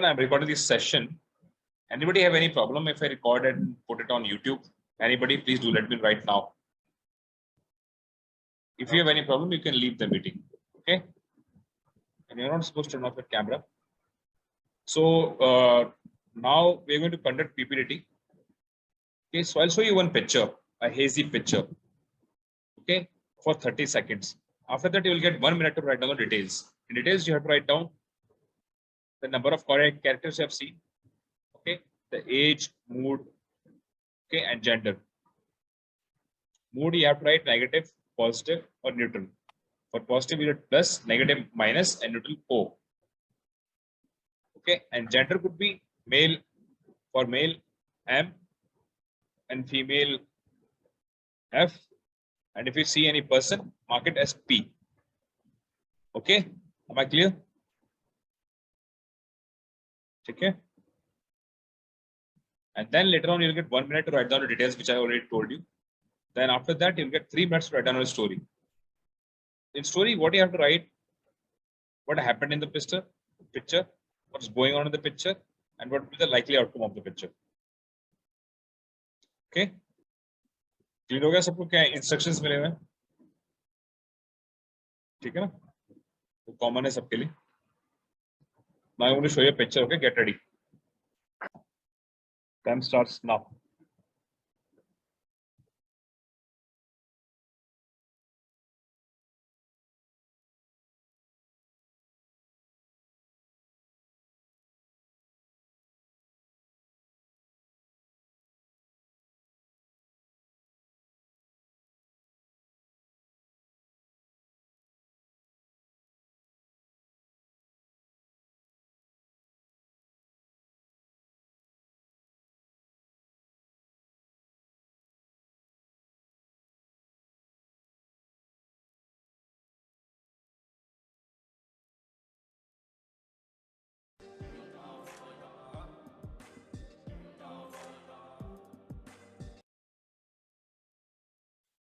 everyone, I'm recording this session. Anybody have any problem if I record and put it on YouTube? Anybody, please do let me right now. If you have any problem, you can leave the meeting. Okay. And you're not supposed to turn off your camera. So now we're going to conduct PPDT. Okay, so I'll show you one picture, a hazy picture. Okay, for 30 seconds. After that, you will get 1 minute to write down the details. In details, you have to write down the number of correct characters you have seen. Okay, the age, mood, okay, and gender. Mood, you have to write negative, positive, or neutral. For positive, you write plus, negative, minus, and neutral O. Okay, and gender could be male, for male M, and female F. And if you see any person, mark it as P. Okay, am I clear? Okay. And then later on, you'll get 1 minute to write down the details, which I already told you. Then after that, you'll get 3 minutes to write down a story. In story, what you have to write, what happened in the picture, what's going on in the picture, and what will be the likely outcome of the picture. Okay. Clear हो गया सबको? क्या instructions मिले हुए हैं? ठीक है ना? तो कॉमन है सबके लिए. Now I'm going to show you a picture. Okay, get ready. Time starts now.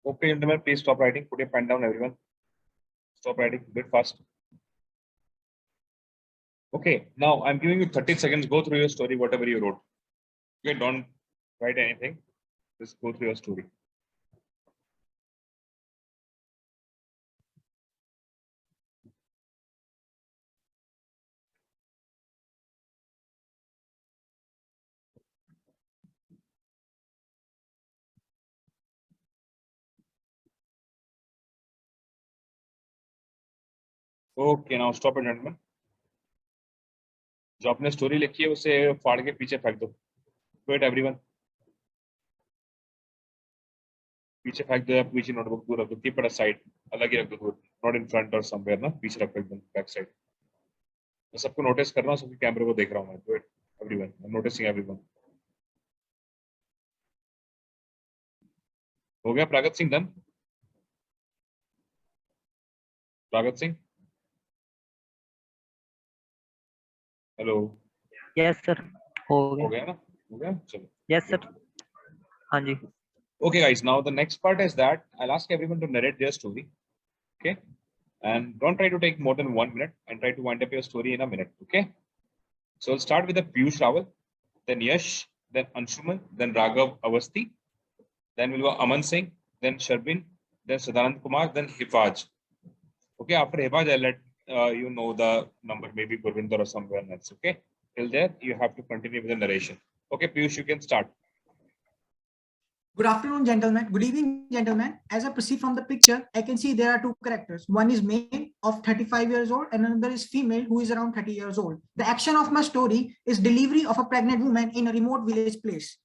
Okay, gentlemen, please stop writing. Put your pen down, everyone. Stop writing. Bit fast. Okay, now I'm giving you 30 seconds. Go through your story, whatever you wrote. Okay, don't write anything. Just go through your story. Okay, now stop it, gentlemen. जो आपने story लिखी है उसे फाड़ के पीछे फेंक दो. Wait, everyone. पीछे फेंक दो या पीछे नोटबुक दूर रख दो. Keep it aside. अलग ही रख दो दूर. Not in front or somewhere ना. पीछे रख दो एकदम बैक साइड. मैं सबको नोटिस कर रहा हूँ, सबके कैमरे को देख रहा हूँ मैं. Wait, everyone. I'm noticing everyone. हो गया Pragat Singh done? Pragat Singh? Hello. Yes sir. हो गया ना? हो गया? चलो. Yes sir. हाँ जी. Okay, guys. Now the next part is that I'll ask everyone to narrate their story. Okay, and don't try to take more than 1 minute and try to wind up your story in a minute. Okay. So we'll start with the Piyush Rawal, then Yash, then Anshuman, then Raghav Avasthi, then we'll go Aman Singh, then Sharbin, then Sadanand Kumar, then Hifaj. Okay, after Hifaj, I'll let you know the number, maybe Gurvinder or somewhere else. Okay, till there you have to continue with the narration. Okay, Piyush, you can start. Good afternoon, gentlemen. Good evening, gentlemen. As I proceed from the picture, I can see there are two characters. One is male of 35 years old and another is female who is around 30 years old. The action of my story is delivery of a pregnant woman in a remote village place.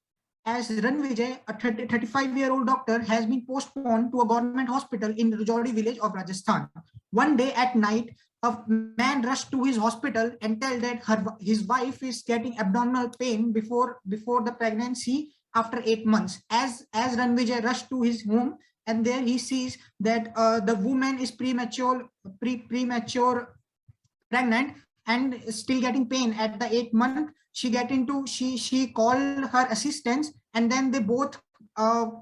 As Ranvijay, a 35-year-old doctor, has been postponed to a government hospital in Rajori village of Rajasthan. One day at night, a man rushed to his hospital and told that his wife is getting abdominal pain before the pregnancy after 8 months. As Ranvijay rushed to his home, and there he sees that the woman is premature pregnant and still getting pain at the 8th month. She called her assistants, and then they both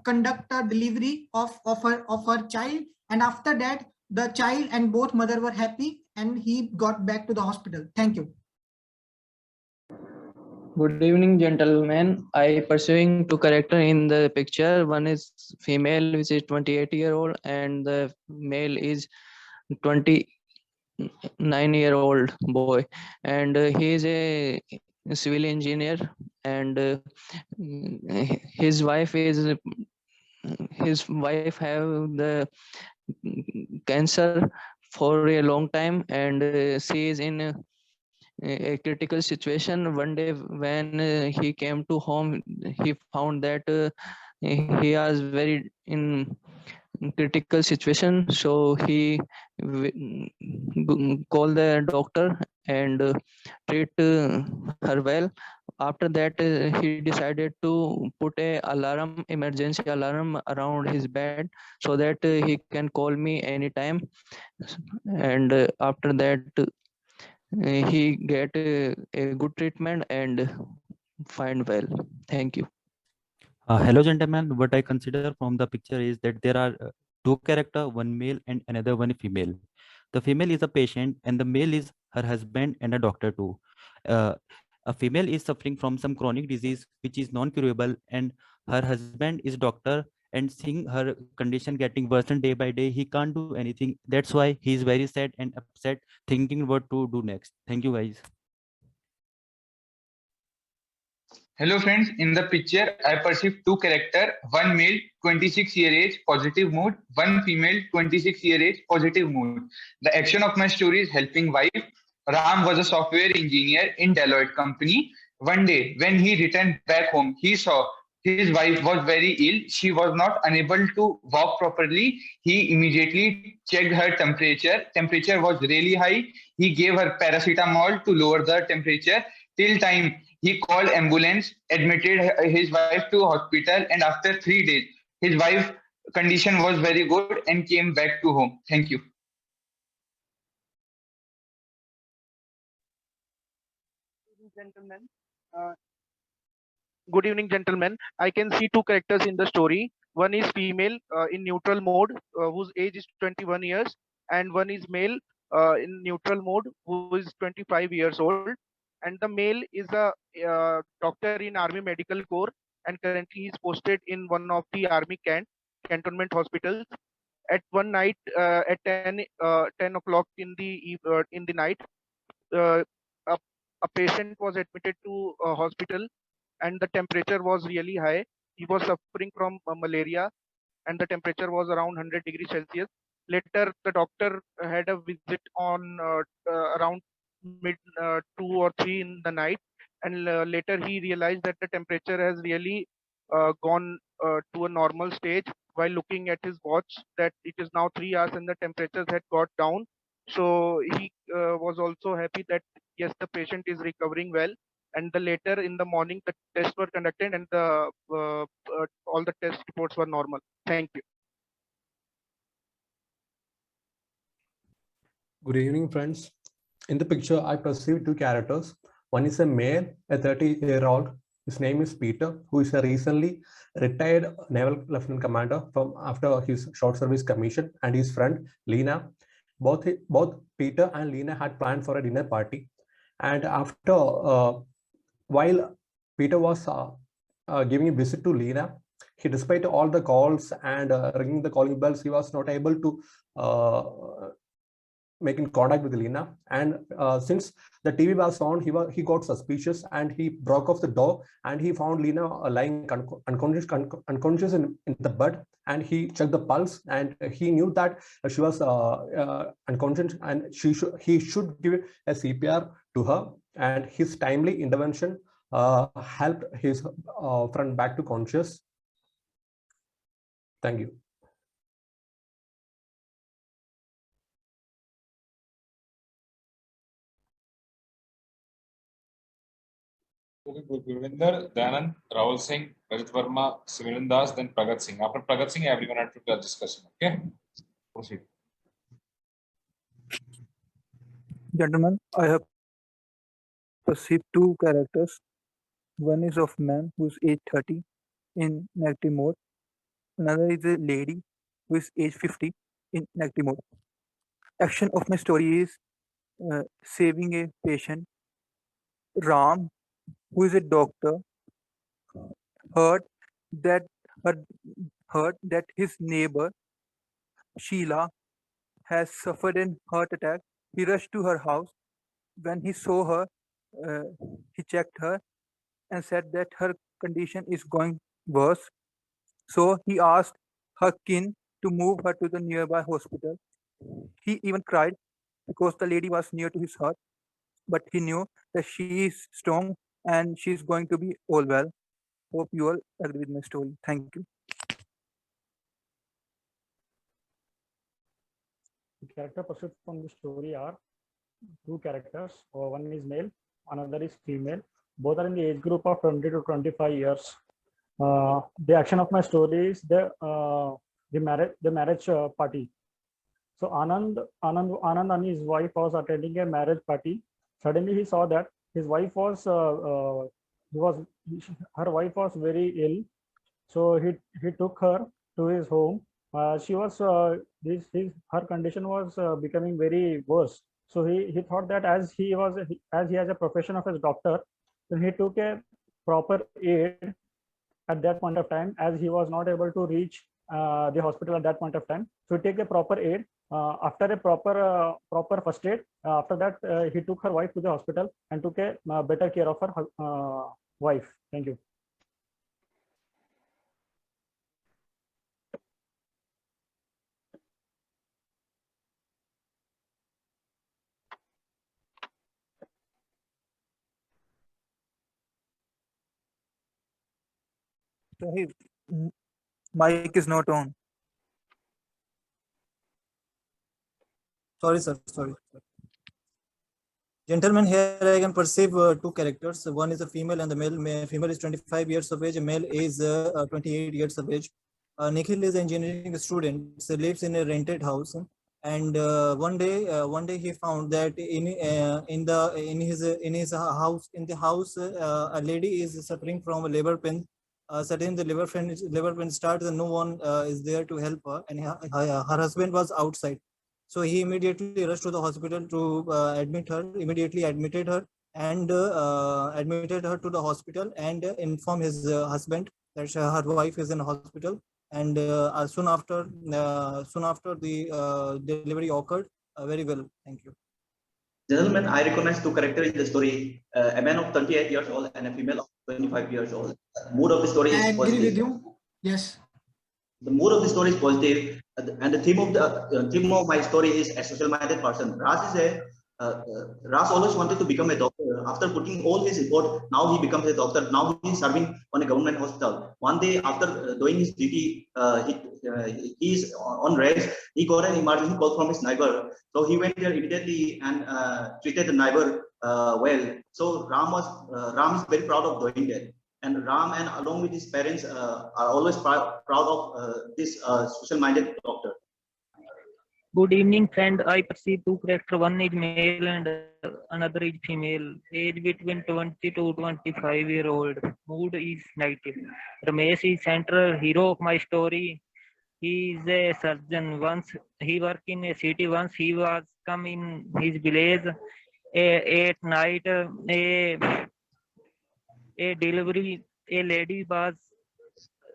conduct a delivery of her child. And after that, the child and both mother were happy, and he got back to the hospital. Thank you. Good evening, gentlemen. I pursuing two character in the picture. One is female, which is 28-year-old, and the male is 29-year-old boy, and he is a civil engineer, and his wife have the cancer for a long time, and she is in a critical situation. One day when he came to home, he found that he was very in critical situation, so he called the doctor and treat her well. After that, he decided to put a alarm, emergency alarm around his bed, so that he can call me anytime. And after that, he get a good treatment and find well. Thank you. Hello, gentlemen. What I consider from the picture is that there are two characters, one male and another one female. The female is a patient, and the male is her husband and a doctor too. A female is suffering from some chronic disease which is non-curable, and her husband is doctor. And seeing her condition getting worsened day by day, he can't do anything. That's why he is very sad and upset, thinking what to do next. Thank you, guys. Hello friends, in the picture I perceive two characters, one male 26-year age positive mood, one female 26-year age positive mood. The action of my story is helping wife. Ram was a software engineer in Deloitte company. One day when he returned back home, he saw his wife was very ill. She was not unable to walk properly. He immediately checked her temperature. Temperature was really high. He gave her paracetamol to lower the temperature. Till time he called ambulance, admitted his wife to hospital, and after 3 days, his wife condition was very good and came back to home. Thank you. Gentlemen, good evening, gentlemen. I can see two characters in the story. One is female in neutral mode, whose age is 21 years, and one is male in neutral mode, who is 25 years old. And the male is a doctor in Army Medical Corps, and currently he is posted in one of the Army cantonment hospitals. At one night, at 10 o'clock in the night, uh, a, a patient was admitted to a hospital, and the temperature was really high. He was suffering from malaria, and the temperature was around 100 degrees Celsius. Later, the doctor had a visit on around mid 2 or 3 in the night, and later he realized that the temperature has really gone to a normal stage. While looking at his watch, that it is now 3 hours and the temperatures had got down. So he was also happy that yes, the patient is recovering well. And the later in the morning, the tests were conducted, and the all the test reports were normal. Thank you. Good evening, friends. In the picture, I perceive two characters. One is a male, a 30-year-old. His name is Peter, who is a recently retired naval lieutenant commander from after his short service commission, and his friend Lena. Both Peter and Lena had planned for a dinner party, and after while Peter was giving a visit to Lena, he, despite all the calls and ringing the calling bells, he was not able to make in contact with Lena. And since the TV was on, he got suspicious, and he broke off the door, and he found Lena lying unconscious in the bed. And he checked the pulse, and he knew that she was unconscious, and he should give a CPR to her. And his timely intervention helped his friend back to conscious. Thank you. Okay, Gurvinder, Dayanand, Rahul Singh, Rajat Verma, Similan Das, then Pragat Singh. After Pragat Singh, everyone had to discussion. Okay, proceed. Gentlemen, I have perceived two characters. One is of man who is age 30 in negative mode. Another is a lady who is age 50 in negative mode. Action of my story is saving a patient. Ram who is a doctor, heard that her, heard that his neighbor Sheila has suffered a heart attack. He rushed to her house. When he saw her, uh, he checked her and said that her condition is going worse. So he asked her kin to move her to the nearby hospital. He even cried because the lady was near to his heart, but he knew that she is strong and she is going to be all well. Hope you all agree with my story. Thank you. The character pursued from the story are two characters. One is male, another is female. Both are in the age group of 20 to 25 years. The action of my story is the marriage party. So Anand and his wife was attending a marriage party. Suddenly he saw that his wife was her wife was very ill. So he took her to his home. She was her condition was becoming very worse. So he thought that as he has a profession of a doctor, then he took a proper aid at that point of time, as he was not able to reach the hospital at that point of time. So take a proper aid. After a proper first aid, after that he took her wife to the hospital and took a better care of her wife. Thank you. Sorry, mic is not on. Sorry, sir. Sorry. Gentlemen, here I can perceive two characters. One is a female and the male. Female is 25 years of age. Male is 28 years of age. Nikhil is an engineering student. So lives in a rented house. And one day he found that in his house a lady is suffering from a labor pain. Suddenly the labor pain starts and no one is there to help her, and her husband was outside. So he immediately rushed to the hospital to admit her. Immediately admitted her and admitted her to the hospital and informed his husband that her wife is in hospital. And soon after the delivery occurred. Very well, thank you. Gentlemen, I recognize two characters in the story: a man of 38 years old and a female of 25 years old. Mood of the story is positive. I agree with you. Yes. The mood of the story is positive, and the theme of my story is a social-minded person. Ras always wanted to become a doctor. After putting all his effort, now he becomes a doctor. Now he is serving on a government hospital. One day, after doing his duty, he is on rest. He got an emergency call from his neighbor. So he went there immediately and treated the neighbor well. So Ram is very proud of doing that. And Ram, and along with his parents, are always proud of this social-minded doctor. Good evening, friend. I perceive two characters. One is male and another is female. Age between 20 to 25-year-old. Mood is negative. Ramesh is central hero of my story. He is a surgeon. Once he worked in a city. Once he was come in his village. At night, a delivery. A lady was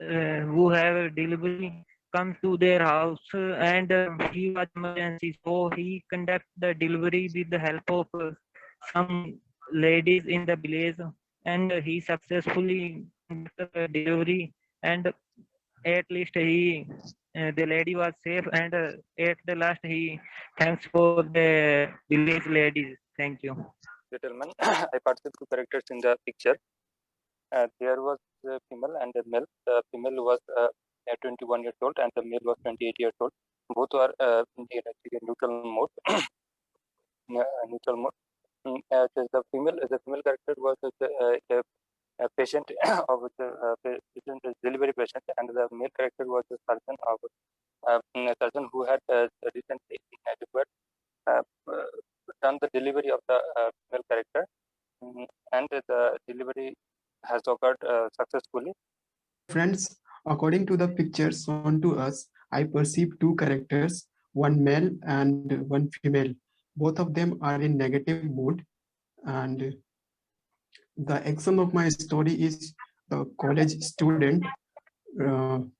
who have a delivery come to their house, and he was emergency, so he conduct the delivery with the help of some ladies in the village, and he successfully conducted the delivery, and at least he the lady was safe, and at the last he thanks for the village ladies. Thank you. Gentlemen, I participated two characters in the picture. There was a female and a male. The female was 21 years old and the male was 28 years old. Both are in the neutral mode. Neutral mode. The female character was a patient of the delivery patient, and the male character was a surgeon of a surgeon who had recently done the delivery of the male character, and the delivery has occurred successfully. Friends, according to the picture shown to us, I perceive two characters, one male and one female. Both of them are in negative mood, and The action of my story is the college student. Ram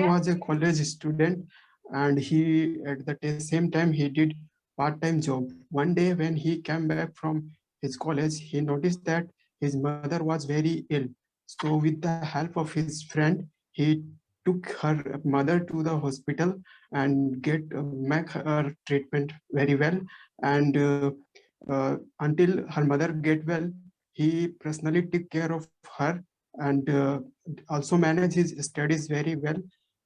was a college student, and he at the same time he did part-time job. One day when he came back from his college, he noticed that his mother was very ill. So with the help of his friend, he took her mother to the hospital and make her treatment very well. And until her mother get well, he personally took care of her and also manage his studies very well.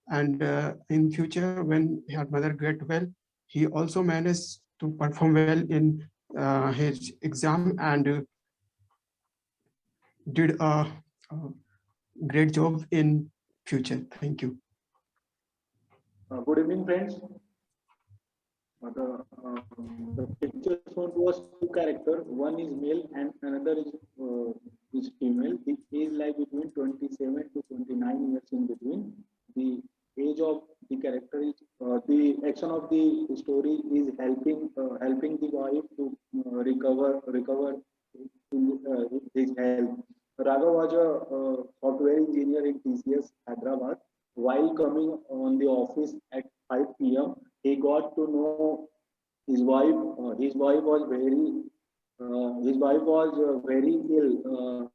And in future, when her mother get well, he also managed to perform well in his exam and did a great job in future. Thank you. Good evening, friends. The picture shown was two characters. One is male and another is female. The age lies between 27 to 29 years in between. The age of the character is the action of the story is helping the wife to recover his health. Raghav was a software engineer in TCS Hyderabad. While coming on the office at 5 p.m., he got to know his wife. His wife was very ill.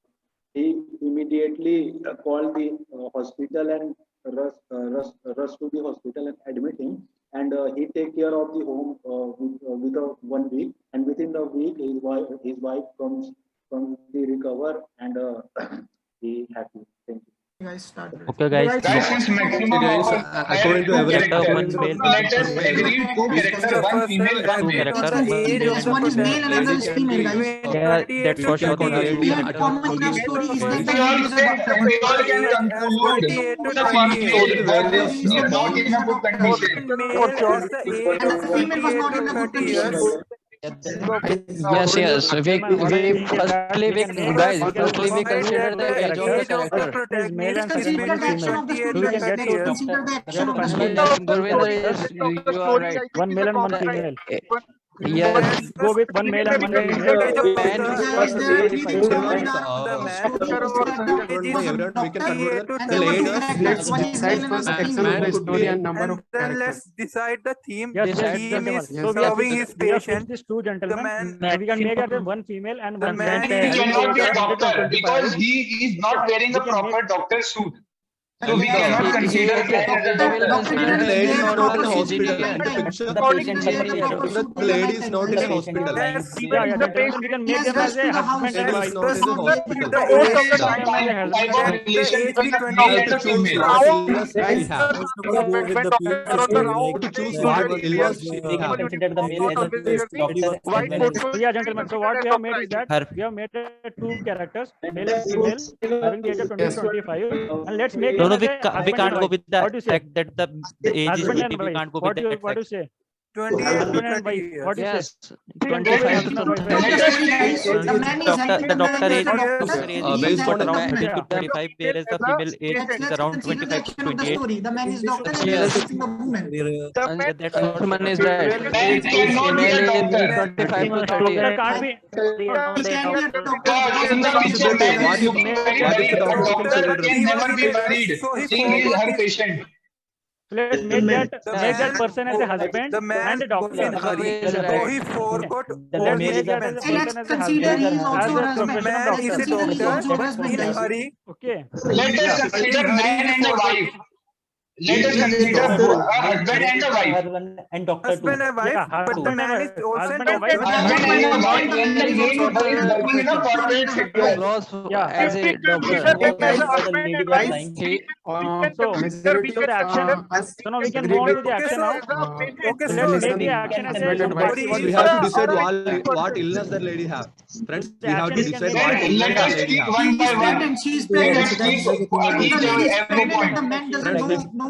He immediately called the hospital and rushed to the hospital and admit him. And he take care of the home with 1 week. And within the week, his wife comes the recover and he happy. Thank you. Guys, start. Okay, guys. Guys, since maximum guys, of according to two every characters, one male, let us agree two characters, one female, one two male. character. Yes, one is male and another is female, guys. Yeah, that's for sure. The theme common in our story is that We all is a doctor. we all can conclude the one story. Both is not in a good condition. And the female was not in a good condition. Yes, yes. We firstly we consider the age of the character. Is male and Let's second consider one the is action of the female. story. So we can Let's get here. consider the action of the Yes, story. Yes, Gurvinder, yes, you are right. One male and one female. Yes. Go with one male and one female. Guys, there are three things common in our we can convert and the there were two leaders. characters. One is male and one is Action female. of the story and number of Then characters. let's decide the theme. Yes, The yes, theme gentlemen. is So we have serving his we have patient. these two gentlemen. man- We can make it one female and one man- male. He cannot be a doctor because he is not wearing a proper doctor suit. So we cannot consider him as a doctor. The lady is not in the hospital. engineer. In the picture, The patient engineer. the lady is not in the hospital. Yeah, yeah, gentlemen, we can make them as a husband and Lady wife. is not in the hospital. The age of the time Type of relation between the We male have and to the choose female. what illness he has. We have to choose what illness he has. consider the male as a yeah, gentlemen. So what we have made is that we have made two characters, male and female, having the age of 20 to 25, and let's make No, them no, as a we can't go with the What do you say? fact that the age is husband 80. and We wife. can't go What with do you that what do you fact. say? 28 Husband to and 30 wife. years. What do you say? Yes. 25 to 35. The man is helping The doctor age, doctor. doctor age He is is helping around the 30 woman. to 35, whereas the female age is Let's around consider the 25 to action of the 28. story. The man is doctor and he Yes. is helping the woman. And that's what is right. Man cannot be a Female doctor. is 25 to 30. Doctor can't be. He can be a doctor. Because in the picture, man is looking very married. A doctor can never be married. Seeing he is her patient. Let's make that person as a husband The man and a doctor. in hurry. Is So right. he forgot Let's all make his that as a And let's person as a consider husband, he is also as a a husband. professional man Let's is a consider he is doctor, also a but husband, in guys. hurry. Okay. Let us consider man and a wife. Let us consider a husband and a wife. And doctor Husband and wife, Yeah, but the man is also husband and wife. Husband and a wife, and the main is working in a corporate sector. Laws Yeah. as a doctor. So Majority the action. us So now we can agree go on to with, the action now. Okay, So so let's make listen, the action as a We have to decide what illness that lady has. Friends, we have to decide what Then illness let that us lady speak has. one She by is one. pregnant. She is Let pregnant. us speak for The each lady is every pregnant and point. the man doesn't know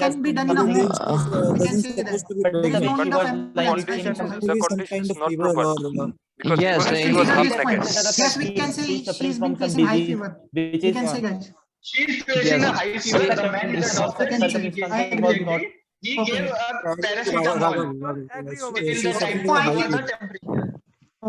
can be done in a home. We can say that. There is no need of ambulance. I think so, guys. The condition is not proper. Because Yes, she was half This point. naked. Yes, we can say she's been facing high fever. We can say, guys. She's facing a high fever. The man is a doctor. He gave a paracetamol. She is suffering with a high fever.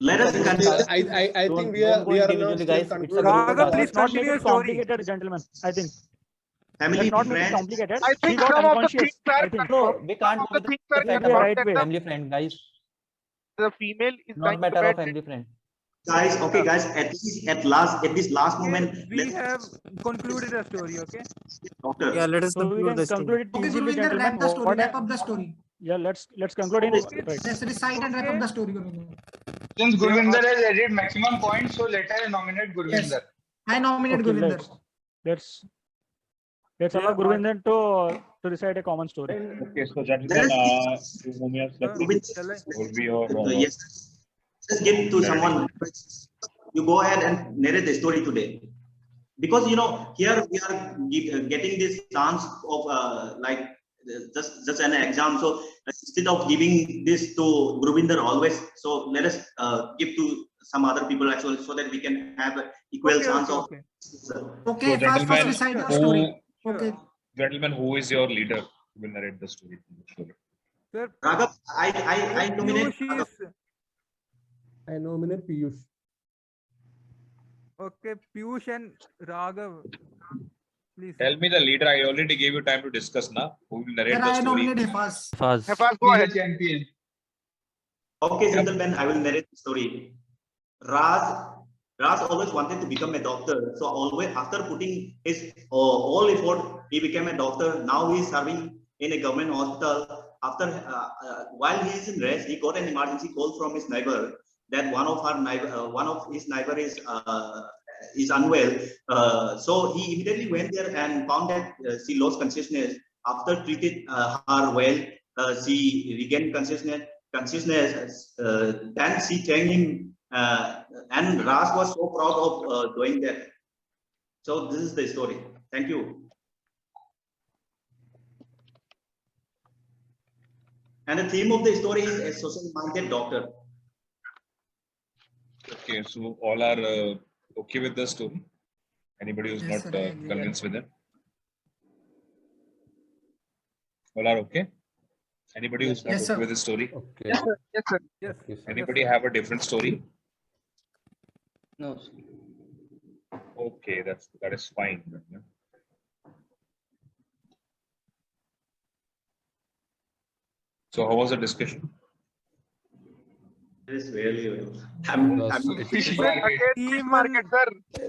Let us consider. I think we are individually, still guys. It's a concluding. group task. Let's not make it complicated, gentlemen. I think. Family, Let's not make it friends. complicated. I He think got some of the unconscious. things are I think. No, we can't some go of the with things are That will be a confirmed right that way. the family friend, guys. female is Not lying matter of abandoned. family friend. Guys, okay, guys, at this last moment, We have concluded the story. Okay. doctor. Yeah, let us So we conclude can the story. conclude it Okay, easily, Gurvinder, gentlemen. wrap the story. What Wrap up the story. Yeah, let's conclude in right. Let's recite and wrap up the story, Gurvinder. Since Gurvinder has added maximum points, so let us nominate Yes, Gurvinder. I nominate Okay, Gurvinder. let's allow Gurvinder to recite a common story. Okay, so gentlemen, whom you have selected will be your Yes. Just give to someone. You go ahead and narrate the story today, because here we are getting this chance of like just an exam. So instead of giving this to Gurvinder always, so let us give to some other people as well, so that we can have an equal chance of. Okay, So, first gentlemen, recite your story. Okay. Gentlemen, who is your leader who will narrate the story? Sir, Raghav, I nominate. I nominate Piyush. okay, Piyush and Raghav. Please. Tell me the leader. I already gave you time to discuss now. Who will narrate Then the I story? nominate Hafaz. Hafaz, go ahead. Champion. Okay, gentlemen, I will narrate the story. Raj always wanted to become a doctor. So always after putting his all effort, he became a doctor. Now he is serving in a government hospital. After while he is in rest, he got an emergency call from his neighbor that one of his neighbor is unwell. So he immediately went there and found that she lost consciousness. After treated her well, she regained consciousness. Then she thanked him, and Raj was so proud of doing that. So this is the story. Thank you. And the theme of the story is a social-minded doctor. Okay, so all are okay with the story? Anybody who's Yes, not sir, I agree. convinced with it? All are okay? Anybody who's not Yes, okay sir. with the story? Okay. Yes, sir. Yes, sir. Yes. Yes, sir. Anybody have a different story? No. Okay, that is fine. So how was the discussion? It is really well. Fish Sir, market. again, fish market, sir.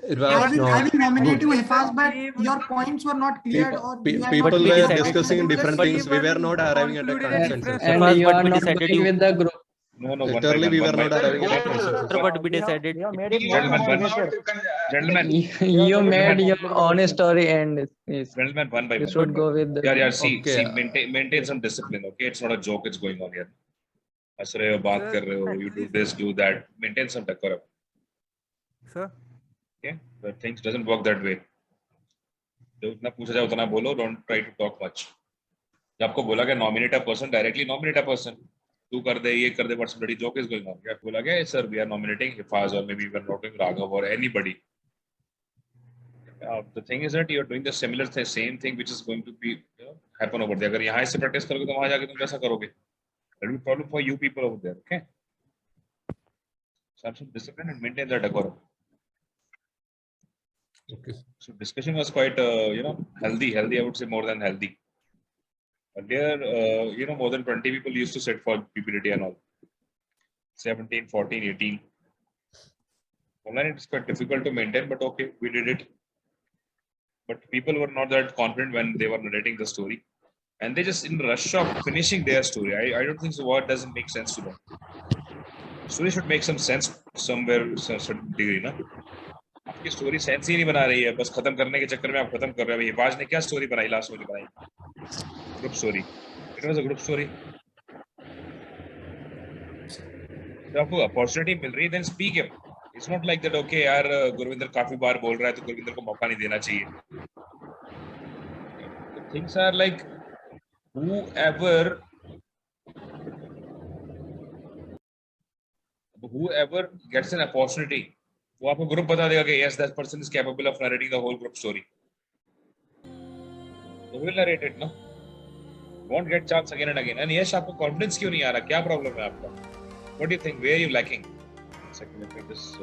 It I was will not nominate you, good. Hafaz, but your points were not cleared, or you had People not were cleared the discussing points. different things. We were not arriving at a consensus. And Hafaz, you but are we not decided going to- with the group. No, one by Literally, one. we were One by not one. arriving at a consensus. Sir, but we decided. We have made it more Gentlemen, complicated. Gentlemen, You made your own story, and yes, gentlemen, one by you one. should go with the. Yeah, see, Okay. maintain some discipline. Okay, it's not a joke. It's going on here. हंस रहे हो, बात कर रहे हो, you do this, do that. Maintain some decorum. Sir. Okay, but things doesn't work that way. जो उतना पूछा जाए उतना बोलो. Don't try to talk much. जब आपको बोला कि nominate a person, directly nominate a person. तू कर दे, ये कर दे. What's bloody joke is going on? क्या बोला क्या? Sir, we are nominating Hifaz, or maybe we are nominating Raghav or anybody. The thing is that you are doing the similar same thing which is going to be happen over there. अगर यहाँ से practice करोगे तो वहाँ जाके तुम कैसा करोगे? That will be problem for you people over there. Okay. So have some discipline and maintain that decorum. Okay. So discussion was quite healthy. I would say more than healthy. Earlier, more than 20 people used to sit for PPDT and all. 17, 14, 18. Online it's quite difficult to maintain, but okay, we did it. But people were not that confident when they were narrating the story. And they just in the rush of finishing their story. I don't think so. What doesn't make sense to them? Story should make some sense somewhere, certain degree, ना? आपकी story sense ही नहीं बना रही है. बस खत्म करने के चक्कर में आप खत्म कर रहे हो. हिफाज ने क्या story बनाई last में बनाई? Group story. It was a group story. जब आपको opportunity मिल रही है, then speak it. It's not like that. Okay, यार गुरविंदर काफी बार बोल रहा है तो गुरविंदर को मौका नहीं देना चाहिए. Things are like whoever gets an opportunity, वो आपको group बता देगा कि yes, that person is capable of narrating the whole group story. So will narrate it, no? Won't get chance again and again. And yes, आपको confidence क्यों नहीं आ रहा? क्या problem है आपका? What do you think? Where are you lacking? Second, let me just